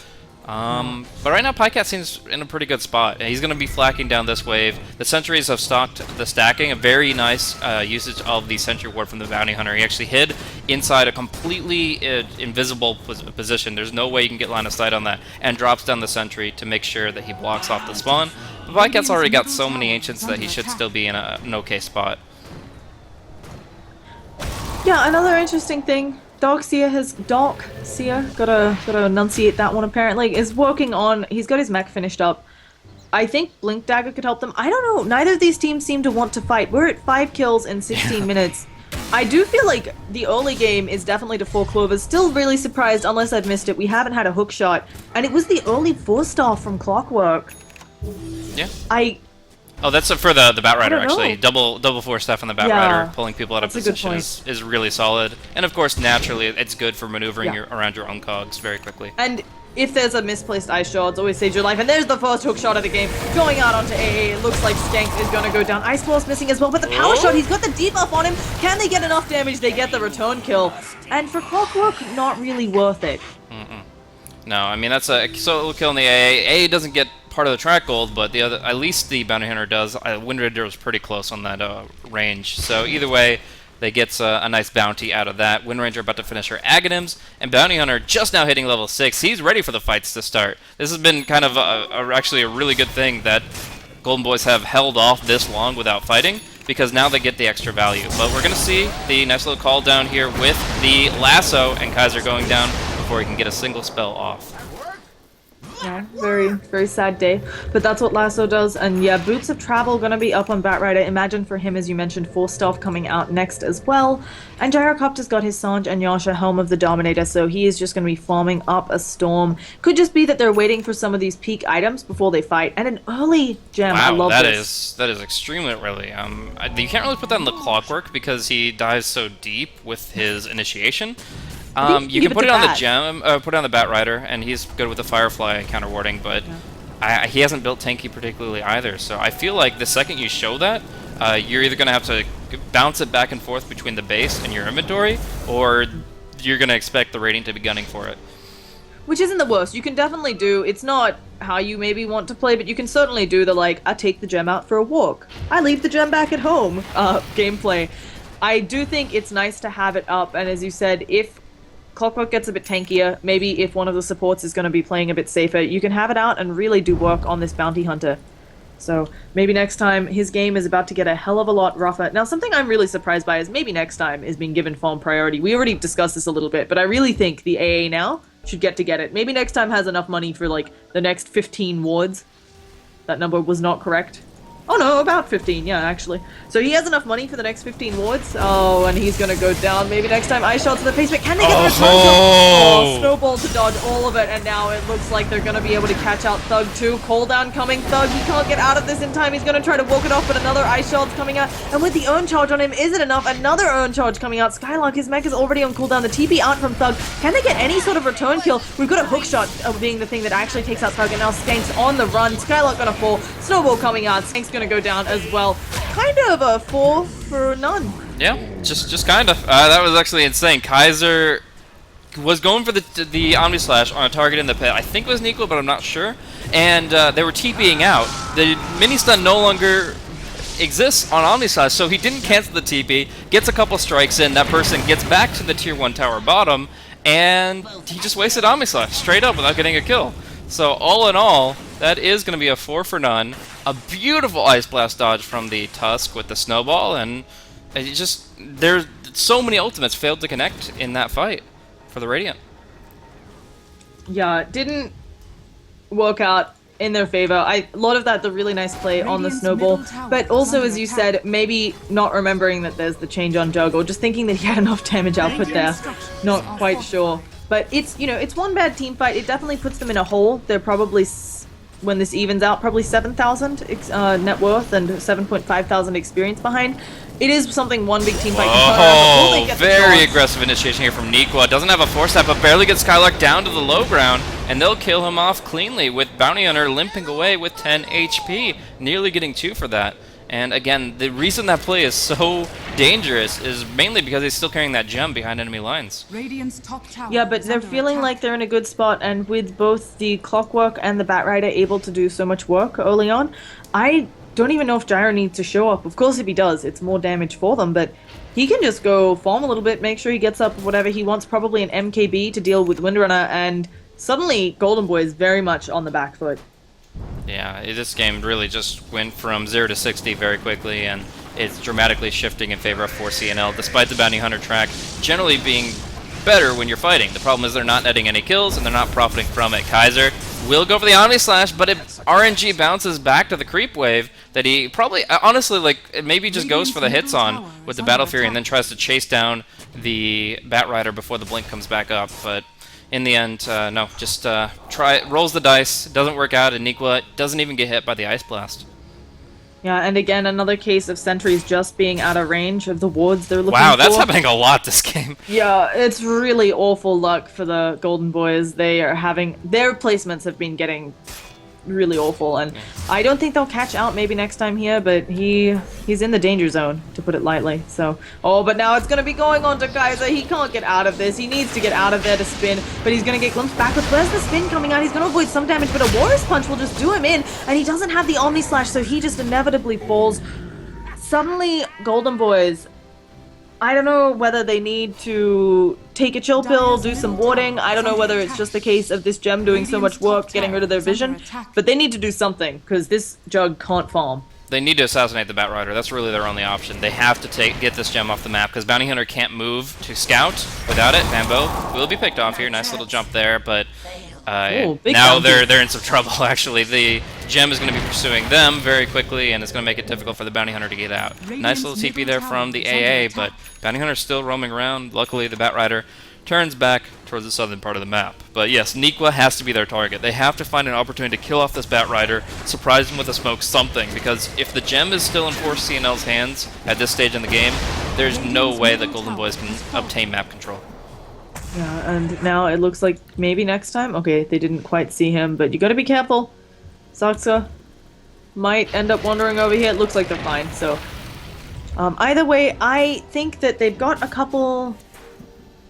Speaker 1: But right now, Pycat seems in a pretty good spot. He's going to be flacking down this wave. The sentries have stocked the stacking. A very nice usage of the sentry ward from the bounty hunter. He actually hid inside a completely invisible position. There's no way you can get line of sight on that, and drops down the sentry to make sure that he blocks off the spawn. But Pycat's already got so many ancients that he should still be in an okay spot.
Speaker 2: Yeah, another interesting thing. Darkseer, gotta enunciate that one apparently, is working on, he's got his mech finished up. I think Blink Dagger could help them. I don't know, neither of these teams seem to want to fight. We're at 5 kills in 16 minutes. I do feel like the early game is definitely to 4 Clovers. Still really surprised, unless I've missed it, we haven't had a hook shot. And it was the early 4-star from Clockwork.
Speaker 1: Yeah.
Speaker 2: Oh,
Speaker 1: that's for the Batrider, actually. Double 4-staff on the Batrider, pulling people out of
Speaker 2: that's
Speaker 1: position is really solid. And of course, naturally, it's good for maneuvering around your own cogs very quickly.
Speaker 2: And if there's a misplaced ice shards, always saves your life. And there's the first hook shot of the game, going out onto AA. It looks like Skank is going to go down. Ice Ball's missing as well, but the power shot, he's got the debuff on him. Can they get enough damage? They get the return kill. And for Clockwork, not really worth it.
Speaker 1: No, I mean, that's a solo kill in the AA. AA doesn't get part of the track gold, but the other, at least the bounty hunter does. Wind Raider was pretty close on that range. So either way, they get a nice bounty out of that. Wind Ranger about to finish her Aghanims, and bounty hunter just now hitting level 6. He's ready for the fights to start. This has been kind of actually a really good thing that Golden Boys have held off this long without fighting, because now they get the extra value. But we're going to see the nice little call down here with the lasso, and Kaiser going down before he can get a single spell off.
Speaker 2: Yeah, very, very sad day. But that's what Lasso does. And yeah, Boots of Travel gonna be up on Batrider. Imagine for him, as you mentioned, 4-staff coming out next as well. And Gyrocopter's got his Sanj and Yasha Helm of the Dominator, so he is just gonna be farming up a storm. Could just be that they're waiting for some of these peak items before they fight. And an early gem, I love this.
Speaker 1: That is extremely early. You can't really put that in the Clockwork because he dives so deep with his initiation. You can put it on the gem, put it on the Batrider, and he's good with the Firefly and counter warding, but he hasn't built tanky particularly either, so I feel like the second you show that, you're either going to have to bounce it back and forth between the base and your inventory, or you're going to expect the rating to be gunning for it.
Speaker 2: Which isn't the worst. You can definitely do, it's not how you maybe want to play, but you can certainly do the, like, I take the gem out for a walk, I leave the gem back at home gameplay. I do think it's nice to have it up, and as you said, if Clockwork gets a bit tankier, maybe if one of the supports is going to be playing a bit safer, you can have it out and really do work on this bounty hunter. So maybe next time his game is about to get a hell of a lot rougher. Now, something I'm really surprised by is maybe next time is being given farm priority. We already discussed this a little bit, but I really think the AA now should get it. Maybe next time has enough money for like the next 15 wards. That number was not correct. Oh no, about 15, yeah, actually. So he has enough money for the next 15 wards. Oh, and he's gonna go down. Maybe next time ice shots to the face, but can they get the return kill? Oh, snowball to dodge all of it, and now it looks like they're gonna be able to catch out Thug too. Call down coming, Thug, he can't get out of this in time. He's gonna try to walk it off, but another ice shot's coming out. And with the urn charge on him, is it enough? Another urn charge coming out. Skylark, his mech is already on cooldown. The TP out from Thug. Can they get any sort of return kill? We've got a hook shot being the thing that actually takes out Thug, and now Skank's on the run. Skylark gonna fall. Snowball coming out. Skank's gonna go down as well. Kind of a 4 for none.
Speaker 1: Yeah, just kind of. That was actually insane. Kaiser was going for the Omni Slash on a target in the pit. I think it was Nico, but I'm not sure. And they were TPing out. The mini stun no longer exists on Omni Slash, so he didn't cancel the TP. Gets a couple strikes in. That person gets back to the tier 1 tower bottom, and he just wasted Omni Slash straight up without getting a kill. So all in all, that is going to be a 4 for none. A beautiful Ice Blast dodge from the Tusk with the Snowball, and it just, there's so many ultimates failed to connect in that fight for the Radiant.
Speaker 2: Yeah, didn't work out in their favor. A lot of that, the really nice play on the snowball, but also, as you said, maybe not remembering that there's the change on Jug, or just thinking that he had enough damage output there. Not quite sure. But it's, you know, it's one bad team fight. It definitely puts them in a hole. They're probably, when this evens out, probably 7,000 net worth and 7,500 experience behind. It is something one big team fight can turn around before they get the
Speaker 1: very
Speaker 2: chance.
Speaker 1: aggressive initiation here from Nikwa. Doesn't have a force tap, but barely gets Skylark down to the low ground, and they'll kill him off cleanly with Bounty Hunter limping away with 10 HP, nearly getting 2 for that. And again, the reason that play is so dangerous is mainly because he's still carrying that gem behind enemy lines.
Speaker 3: Radiant's top tower
Speaker 2: Yeah, but
Speaker 3: is
Speaker 2: they're
Speaker 3: under
Speaker 2: feeling
Speaker 3: attack.
Speaker 2: like they're in a good spot, and with both the Clockwork and the Batrider able to do so much work early on, I don't even know if Gyro needs to show up. Of course, if he does, it's more damage for them, but he can just go farm a little bit, make sure he gets up whatever he wants, probably an MKB to deal with Windrunner, and suddenly Golden Boy is very much on the back foot.
Speaker 1: Yeah, this game really just went from 0 to 60 very quickly, and it's dramatically shifting in favor of 4C&L, despite the Bounty Hunter track generally being better when you're fighting. The problem is they're not netting any kills, and they're not profiting from it. Kaiser will go for the Omni Slash, but it RNG bounces back to the creep wave that he probably, honestly, like, maybe just goes for the hits on with the Battle Fury and then tries to chase down the Batrider before the blink comes back up, but in the end, no, just rolls the dice, doesn't work out, and Nikwa doesn't even get hit by the Ice Blast.
Speaker 2: Yeah, and again, another case of sentries just being out of range of the wards they're looking for.
Speaker 1: Wow, that's happening a lot this game.
Speaker 2: Yeah, it's really awful luck for the Golden Boys. They are having... Their placements have been getting really awful, and I don't think they'll catch out maybe next time here, but he's in the danger zone, to put it lightly. So, but now it's going to be going on to Kaiser. He can't get out of this. He needs to get out of there to spin, but he's going to get glimpsed backwards. Where's the spin coming out? He's going to avoid some damage, but a Warrior's Punch will just do him in, and he doesn't have the Omni Slash, so he just inevitably falls. Suddenly, Golden Boys, I don't know whether they need to take a chill pill, do some warding. I don't know whether it's just the case of this gem doing so much work, getting rid of their vision, but they need to do something, because this Jug can't farm.
Speaker 1: They need to assassinate the Batrider. That's really their only option. They have to get this gem off the map, because Bounty Hunter can't move to scout without it. Bambo will be picked off here. Nice little jump there, but
Speaker 2: Ooh, big
Speaker 1: now
Speaker 2: bounty.
Speaker 1: they're in some trouble, actually. The gem is going to be pursuing them very quickly, and it's going to make it difficult for the Bounty Hunter to get out. Nice little TP there from the AA, but Bounty Hunter's still roaming around. Luckily, the Batrider turns back towards the southern part of the map. But yes, Nikwa has to be their target. They have to find an opportunity to kill off this Batrider, surprise him with a smoke, something, because if the gem is still in 4C&L's hands at this stage in the game, there's no way that Golden Boys can obtain map control.
Speaker 2: Yeah, and now it looks like maybe next time. Okay, they didn't quite see him, but you gotta be careful. Saksa might end up wandering over here. It looks like they're fine, so... either way, I think that they've got a couple...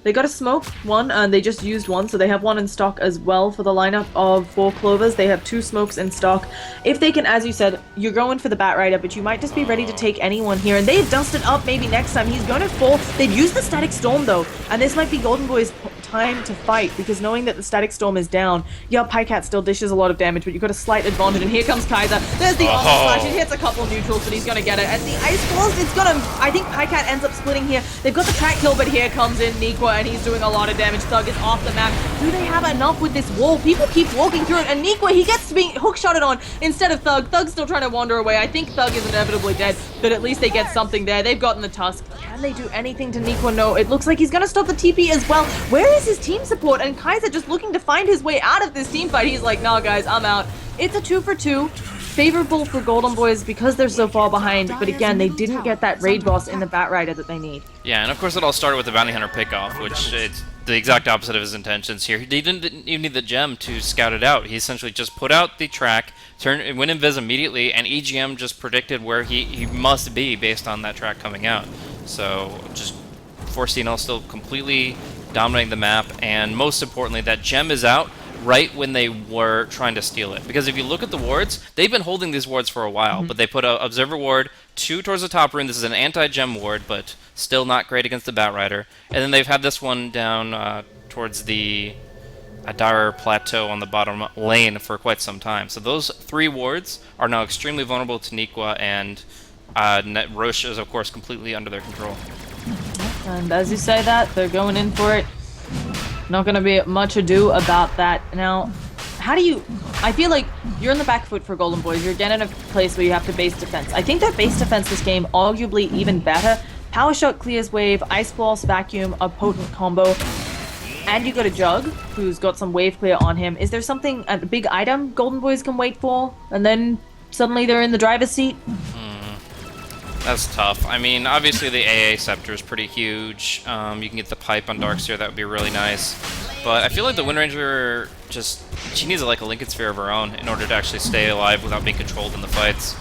Speaker 2: They got a smoke, one, and they just used one, so they have one in stock as well for the lineup of 4 Clovers. They have 2 smokes in stock. If they can, as you said, you're going for the Batrider, but you might just be ready to take anyone here. And they've dusted up maybe next time. He's going to fall. They've used the Static Storm, though, and this might be Golden Boy's time to fight, because knowing that the Static Storm is down, yeah, Pycat still dishes a lot of damage, but you've got a slight advantage, and here comes Kaiser. There's the Omni Slash. It hits a couple neutrals, but he's going to get it. And the Ice Blast, it's going to... I think Pycat ends up splitting here. They've got the track kill, but here comes in Nikwa, and he's doing a lot of damage. Thug is off the map. Do they have enough with this wall? People keep walking through it, and Nikwa, he gets to be hook-shotted on instead of Thug. Thug's still trying to wander away. I think Thug is inevitably dead, but at least they get something there. They've gotten the Tusk. Can they do anything to Nikwa? No. It looks like he's going to stop the TP as well. Where is his team support? And Kaiser just looking to find his way out of this team fight. He's like, nah, guys, I'm out. It's a 2 for 2. Favorable for Golden Boys because they're so far behind, but again, they didn't get that raid boss in the Batrider that they need.
Speaker 1: Yeah, and of course it all started with the Bounty Hunter pickoff, which it's the exact opposite of his intentions here. He didn't even need the gem to scout it out. He essentially just put out the track, went invis immediately, and EGM just predicted where he must be based on that track coming out. So just 4C&L still completely dominating the map, and most importantly, that gem is out right when they were trying to steal it. Because if you look at the wards, they've been holding these wards for a while, but they put a Observer ward 2 towards the top rune. This is an anti-gem ward, but still not great against the Batrider. And then they've had this one down towards the Adar Plateau on the bottom lane for quite some time. So those 3 wards are now extremely vulnerable to Nikwa, and Roche is, of course, completely under their control.
Speaker 2: And as you say that, they're going in for it. Not going to be much ado about that. Now, how do you... I feel like you're in the back foot for Golden Boys. You're again in a place where you have to base defense. I think that base defense this game, arguably even better. Power Shot clears wave, Ice Blast, Vacuum, a potent combo. And you got a Jug, who's got some wave clear on him. Is there something, a big item Golden Boys can wait for? And then suddenly they're in the driver's seat?
Speaker 1: That's tough. I mean, obviously the AA Scepter is pretty huge. You can get the pipe on Darkseer, that would be really nice. But I feel like the Wind Ranger just... She needs like a Lincoln Sphere of her own in order to actually stay alive without being controlled in the fights.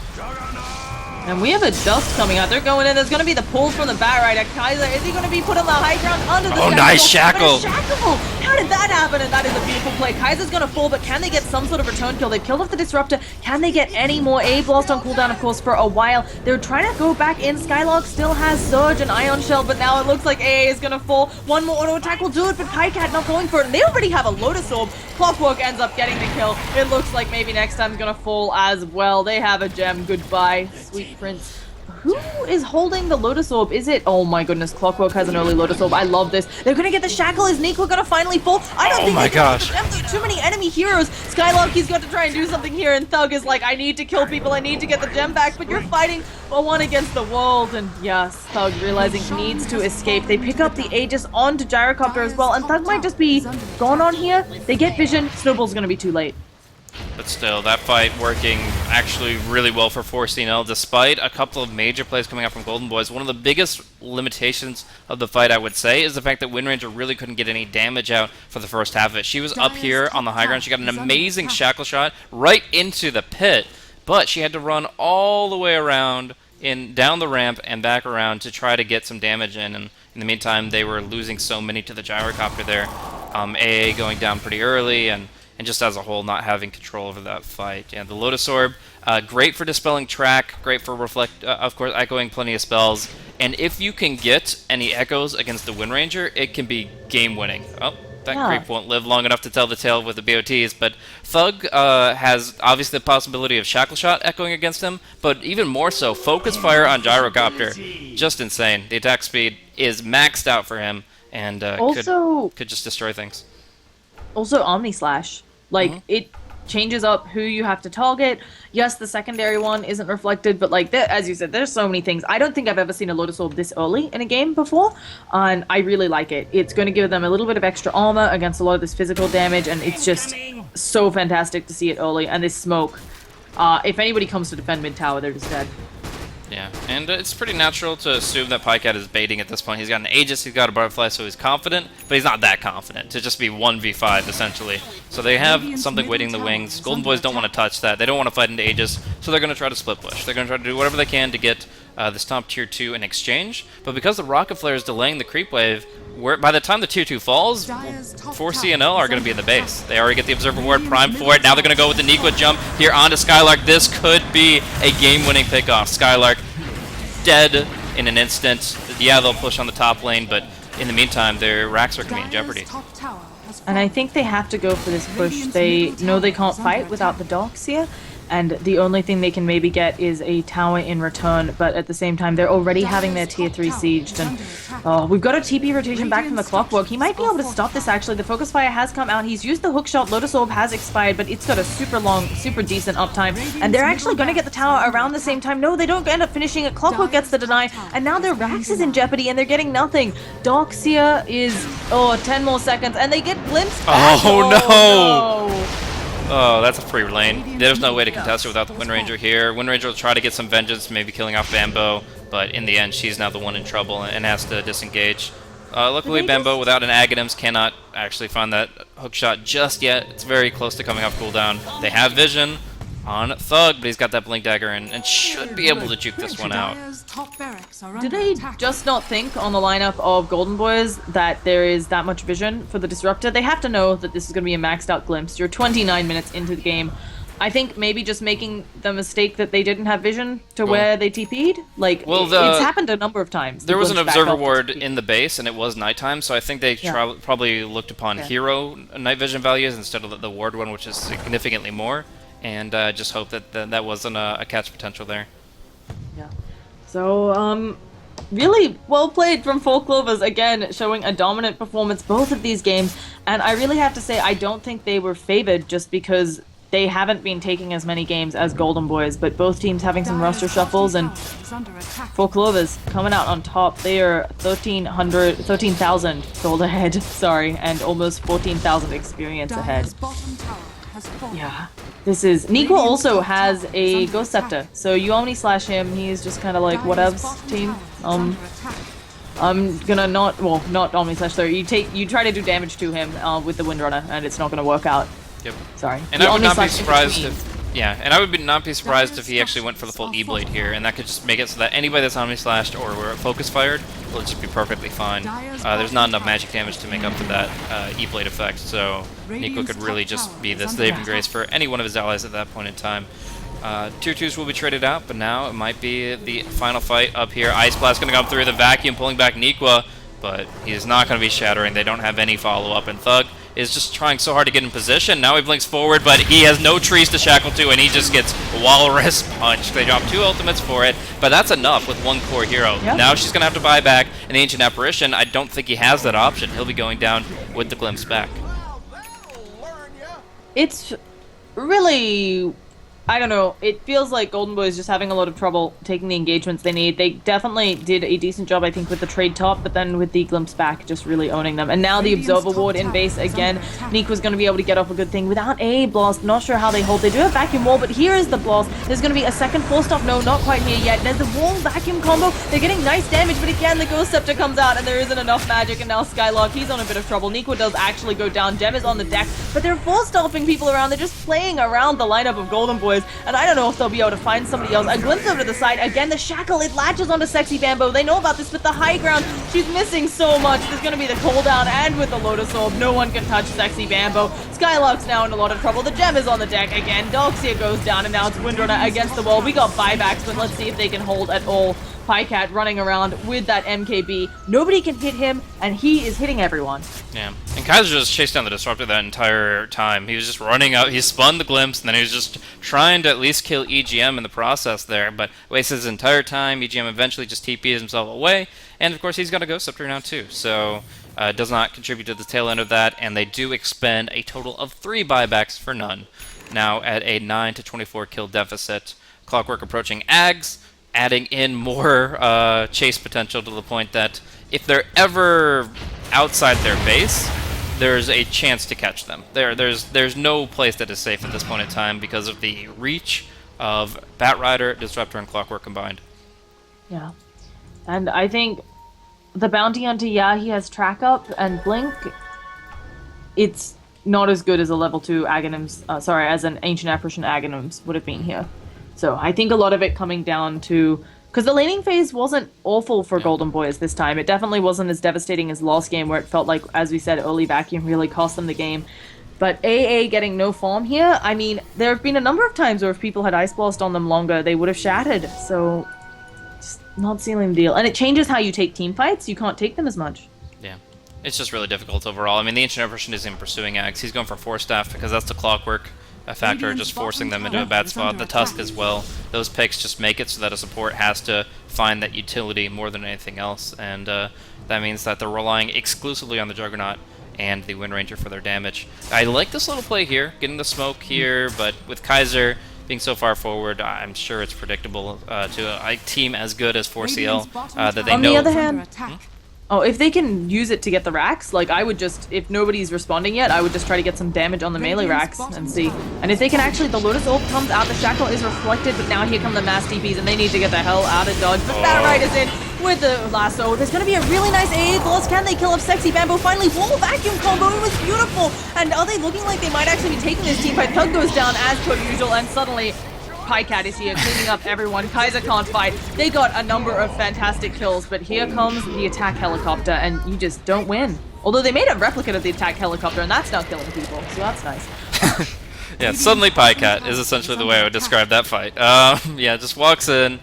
Speaker 2: And we have a dust coming out. They're going in. There's going to be the pulls from the Batrider. Kaiser, is he going to be put on the high ground under the shackle?
Speaker 1: Nice shackle!
Speaker 2: Shackle! How did that happen? And that is a beautiful play. Kaiser's going to fall, but can they get some sort of return kill? They've killed off the Disruptor. Can they get any more? A-Blast on cooldown, of course, for a while. They're trying to go back in. Skylark still has Surge and Ion Shell, but now it looks like AA is going to fall. One more auto attack will do it, but Pycat not going for it. And they already have a Lotus Orb. Clockwork ends up getting the kill. It looks like maybe next time's going to fall as well. They have a gem. Goodbye, sweet prince. Who is holding the Lotus Orb? Is it? Oh my goodness, Clockwork has an early Lotus Orb. I love this. They're gonna get the Shackle. Is Nico gonna finally fall? I don't think
Speaker 1: my gosh.
Speaker 2: There are too many enemy heroes. Skylarky's got to try and do something here, and Thug is like, I need to kill people. I need to get the gem back, but you're fighting a one against the world. And yes, Thug realizing he needs to escape. They pick up the Aegis onto Gyrocopter as well, and Thug might just be gone on here. They get vision. Snowball's gonna be too late.
Speaker 1: But still, that fight working actually really well for 4C&L, despite a couple of major plays coming out from Golden Boys. One of the biggest limitations of the fight, I would say, is the fact that Wind Ranger really couldn't get any damage out for the first half of it. She was up here on the high ground. She got an amazing shackle shot right into the pit, but she had to run all the way around, down the ramp and back around to try to get some damage in. And in the meantime, they were losing so many to the Gyrocopter there. AA going down pretty early, and just as a whole not having control over that fight. Yeah, the Lotus Orb, great for dispelling track, great for reflect, of course, echoing plenty of spells. And if you can get any echoes against the Wind Ranger, it can be game-winning. Oh, that creep won't live long enough to tell the tale with the BOTs, but Thug has obviously the possibility of Shackle Shot echoing against him, but even more so, Focus Fire on Gyrocopter. Just insane. The attack speed is maxed out for him, and could just destroy things.
Speaker 2: Also, Omni Slash. Like, it changes up who you have to target. Yes, the secondary one isn't reflected, but like, as you said, there's so many things. I don't think I've ever seen a Lotus Orb this early in a game before, and I really like it. It's going to give them a little bit of extra armor against a lot of this physical damage, and it's just so fantastic to see it early. And this smoke, if anybody comes to defend mid tower, they're just dead.
Speaker 1: Yeah, and it's pretty natural to assume that Pycat is baiting at this point. He's got an Aegis, he's got a Butterfly, so he's confident, but he's not that confident to just be 1v5, essentially. So they have something waiting in the wings. Golden Boys don't want to touch that. They don't want to fight into Aegis, so they're going to try to split push. They're going to try to do whatever they can to get this top tier 2 in exchange, but because the Rocket Flare is delaying the creep wave, by the time the tier 2 falls, 4C&L are going to be in the base. They already get the Observer Ward primed for it. Now they're going to go with the Nequa jump here onto Skylark. This could be a game-winning pickoff. Skylark dead in an instant. Yeah, they'll push on the top lane, but in the meantime, their racks are going to be in jeopardy.
Speaker 2: And I think they have to go for this push. They know they can't fight without the Darkseer, and the only thing they can maybe get is a tower in return, but at the same time, they're already having their tier 3 sieged, and we've got a TP rotation back from the Clockwork. He might be able to stop this, actually. The Focus Fire has come out. He's used the hookshot. Lotus Orb has expired, but it's got a super long, super decent uptime, and they're actually going to get the tower around the same time. No, they don't end up finishing it. Clockwork gets the deny, and now their Rax is in jeopardy, and they're getting nothing. Darkseer is, 10 more seconds, and they get glimpsed back.
Speaker 1: Oh, no! Oh, that's a free lane. There's no way to contest it without the Wind Ranger here. Wind Ranger will try to get some vengeance, maybe killing off Bambo, but in the end, she's now the one in trouble and has to disengage. Luckily, Bambo, without an Aghanim's, cannot actually find that hookshot just yet. It's very close to coming off cooldown. They have vision on Thug, but he's got that Blink Dagger and should be able to juke this one out.
Speaker 2: Do they just not think on the lineup of Golden Boys that there is that much vision for the Disruptor? They have to know that this is going to be a maxed out glimpse. You're 29 minutes into the game. I think maybe just making the mistake that they didn't have vision to where they TP'd. Like, it's happened a number of times.
Speaker 1: There was an Observer Ward in the base, and it was nighttime, so I think they probably looked upon hero night vision values instead of the ward one, which is significantly more. And just hope that that wasn't a catch potential there.
Speaker 2: Yeah. So, Really well played from Four Clovers, again, showing a dominant performance both of these games. And I really have to say, I don't think they were favored just because they haven't been taking as many games as Golden Boys, but both teams having some roster shuffles and Four Clovers coming out on top. They are 13,000 gold ahead, sorry, and almost 14,000 experience ahead. Yeah. This is... Nico also has a Ghost Scepter, so you Omni slash him, he's just kind of like, whatevs, team. I'm gonna not Omni slash though. You try to do damage to him with the Windrunner, and it's not gonna work out.
Speaker 1: Yep.
Speaker 2: Sorry.
Speaker 1: And I would not be surprised if he actually went for the full E-Blade here, and that could just make it so that anybody that's Omni Slashed or were Focus Fired will just be perfectly fine. There's not enough magic damage to make up for that E-Blade effect, so Nico could really just be the saving grace for any one of his allies at that point in time. Tier 2s will be traded out, but now it might be the final fight up here. Ice Blast going to come through the vacuum, pulling back Niqua, but he's not going to be shattering. They don't have any follow-up, and Thug is just trying so hard to get in position. Now he blinks forward, but he has no trees to shackle to, and he just gets Walrus Punch. They drop 2 ultimates for it, but that's enough with 1 core hero. Yep. Now she's going to have to buy back an Ancient Apparition. I don't think he has that option. He'll be going down with the Glimpse back.
Speaker 2: It's really... I don't know, it feels like Golden Boy is just having a lot of trouble taking the engagements they need. They definitely did a decent job, I think, with the trade top, but then with the Glimpse back, just really owning them. And now the Observer Ward in base again. Neek was going to be able to get off a good thing without a blast. Not sure how they hold. They do have Vacuum Wall, but here is the blast. There's going to be a second force stop. No, not quite here yet. There's the Wall Vacuum combo. They're getting nice damage, but again, the Ghost Scepter comes out, and there isn't enough magic, and now Skylark, he's on a bit of trouble. Nico does actually go down. Gem is on the deck, but they're force stopping people around. They're just playing around the lineup of Golden Boys, and I don't know if they'll be able to find somebody else. A glimpse over to the side. Again, the shackle, it latches onto Sexy Bamboo. They know about this, but the high ground, she's missing so much. There's going to be the cooldown, and with the Lotus Orb, no one can touch Sexy Bamboo. Skylark's now in a lot of trouble. The gem is on the deck again. Doxia goes down, and now it's Windrunner against the wall. We got buybacks, but let's see if they can hold at all. Pycat running around with that MKB. Nobody can hit him, and he is hitting everyone.
Speaker 1: Yeah, and Kaiser just chased down the Disruptor that entire time. He was just running out, he spun the Glimpse, and then he was just trying to at least kill EGM in the process there, but wasted his entire time. EGM eventually just TPs himself away, and of course he's got a Ghost Scepter now too, so does not contribute to the tail end of that, and they do expend a total of 3 buybacks for none. Now at a 9 to 24 kill deficit. Clockwork approaching Ags, adding in more chase potential to the point that if they're ever outside their base, there's a chance to catch them. There's no place that is safe at this point in time because of the reach of Batrider, Disruptor, and Clockwork combined.
Speaker 2: Yeah. And I think the bounty hunter, yeah, he has track up and blink. It's not as good as a level 2 Aghanims, as an Ancient Apparition Aghanims would have been here. So I think a lot of it coming down to... Because the laning phase wasn't awful for Golden Boys this time. It definitely wasn't as devastating as last game, where it felt like, as we said, early vacuum really cost them the game. But AA getting no farm here, I mean, there have been a number of times where if people had Ice Blast on them longer, they would have shattered. So, just not sealing the deal. And it changes how you take team fights. You can't take them as much.
Speaker 1: Yeah. It's just really difficult overall. I mean, the Ancient Apparition isn't pursuing Axe. He's going for Force Staff because that's the Clockwork a factor, just forcing them into a bad spot. The Tusk as well. Those picks just make it so that a support has to find that utility more than anything else, and that means that they're relying exclusively on the Juggernaut and the Wind Ranger for their damage. I like this little play here, getting the smoke here, but with Kaiser being so far forward, I'm sure it's predictable to a team as good as 4CL that they know.
Speaker 2: On the other hand, oh, if they can use it to get the racks, like I would just, if nobody's responding yet, I would just try to get some damage on the melee racks and see. And if they can actually, the Lotus Orb comes out, the Shackle is reflected, but now here come the mass TPs and they need to get the hell out of dodge. But Batrider is in with the lasso. There's going to be a really nice AA blast. Can they kill off Sexy Bamboo? Finally, Wall Vacuum combo. It was beautiful. And are they looking like they might actually be taking this team fight? Thug goes down as per usual, and suddenly Pycat is here cleaning up everyone. Kaiser can't fight. They got a number of fantastic kills, but here comes the attack helicopter, and you just don't win. Although they made a replicate of the attack helicopter, and that's not killing people, so that's nice.
Speaker 1: Yeah, suddenly Pycat is essentially the way I would describe that fight. Yeah, just walks in,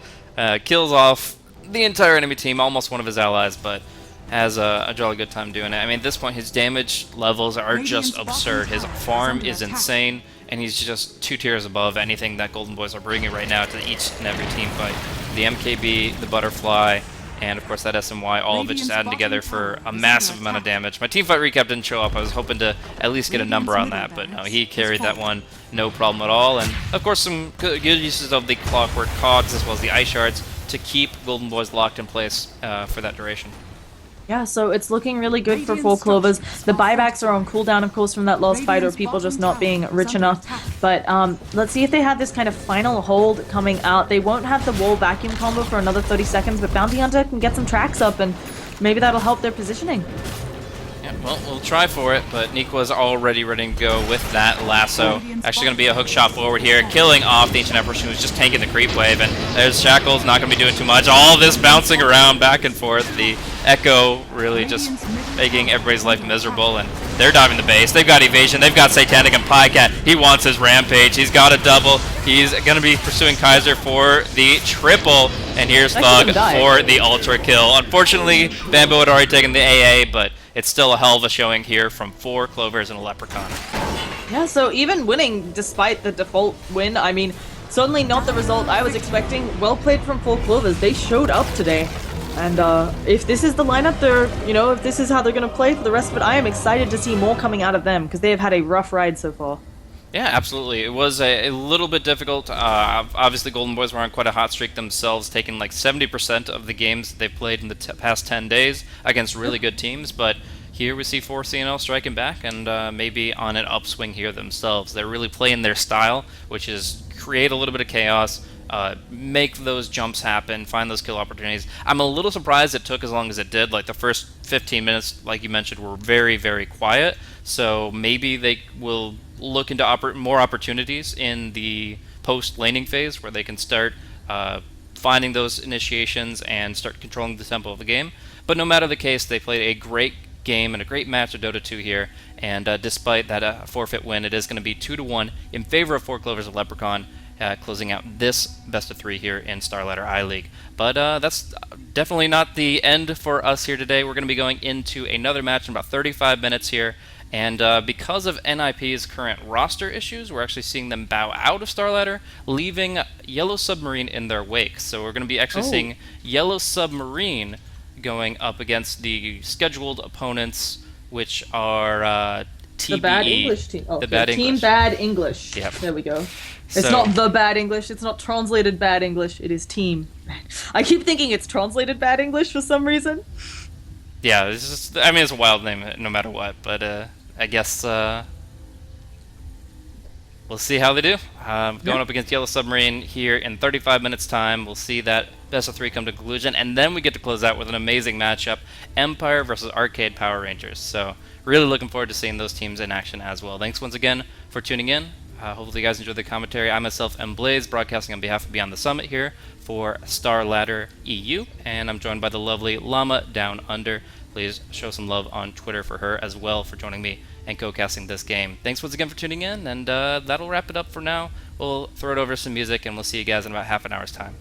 Speaker 1: kills off the entire enemy team, almost one of his allies, but has a jolly good time doing it. I mean, at this point, his damage levels are just absurd. His farm is insane, and he's just 2 tiers above anything that Golden Boys are bringing right now to each and every team fight. The MKB, the Butterfly, and of course that SMY, all of it just adding together for a massive amount of damage. My teamfight recap didn't show up. I was hoping to at least get a number on that, but no, he carried that one no problem at all. And of course some good uses of the Clockwork Cogs as well as the Ice Shards to keep Golden Boys locked in place for that duration.
Speaker 2: Yeah, so it's looking really good for 4 Clovers. The buybacks are on cooldown, of course, from that last fight, or people just not being rich enough. But let's see if they have this kind of final hold coming out. They won't have the wall vacuum combo for another 30 seconds, but Bounty Hunter can get some tracks up, and maybe that'll help their positioning.
Speaker 1: Yeah, well, we'll try for it, but Nikwa's already ready to go with that lasso. Actually going to be a hook shot forward here, killing off the Ancient Empress, who's just tanking the creep wave, and there's Shackles, not going to be doing too much. All this bouncing around back and forth. The Echo really just making everybody's life miserable, and they're diving the base. They've got evasion, they've got Satanic and Pycat. He wants his rampage, he's got a double. He's going to be pursuing Kaiser for the triple, and here's Thug for the ultra kill. Unfortunately, Bamboo had already taken the AA, but it's still a hell of a showing here from 4 Clovers and a Leprechaun.
Speaker 2: Yeah, so even winning despite the default win, I mean, certainly not the result I was expecting. Well played from 4 Clovers. They showed up today. And if this is the lineup they're, if this is how they're going to play for the rest of it, I am excited to see more coming out of them because they have had a rough ride so far.
Speaker 1: Yeah, absolutely. It was a little bit difficult. Obviously, Golden Boys were on quite a hot streak themselves, taking like 70% of the games they've played in the past 10 days against really good teams. But here we see 4C&L striking back and maybe on an upswing here themselves. They're really playing their style, which is create a little bit of chaos, make those jumps happen, find those kill opportunities. I'm a little surprised it took as long as it did. Like the first 15 minutes, like you mentioned, were very, very quiet. So maybe they will look into more opportunities in the post-laning phase where they can start finding those initiations and start controlling the tempo of the game. But no matter the case, they played a great game and a great match of Dota 2 here, and despite that forfeit win, it is going to be 2-1 in favor of 4 Clovers of Leprechaun, closing out this best of 3 here in Starladder I-League. But that's definitely not the end for us here today. We're going to be going into another match in about 35 minutes here. And because of NIP's current roster issues, we're actually seeing them bow out of Starladder, leaving Yellow Submarine in their wake. So we're going to be actually seeing Yellow Submarine going up against the scheduled opponents, which are TBE.
Speaker 2: The Bad English team. Oh,
Speaker 1: the Bad
Speaker 2: Team
Speaker 1: English.
Speaker 2: Bad English.
Speaker 1: Yep.
Speaker 2: There we go. It's not the Bad English. It's not translated Bad English. It is Team. I keep thinking it's translated Bad English for some reason.
Speaker 1: Yeah, it's just, I mean, it's a wild name no matter what, but I guess we'll see how they do. Going up against Yellow Submarine here in 35 minutes time. We'll see that best of 3 come to conclusion, and then we get to close out with an amazing matchup, Empire versus Arcade Power Rangers. So really looking forward to seeing those teams in action as well. Thanks once again for tuning in. Hopefully you guys enjoyed the commentary. I myself am Blaze, broadcasting on behalf of Beyond the Summit here for Starladder EU, and I'm joined by the lovely Llama Down Under. Please show some love on Twitter for her as well for joining me and co-casting this game. Thanks once again for tuning in, and that'll wrap it up for now. We'll throw it over some music, and we'll see you guys in about half an hour's time.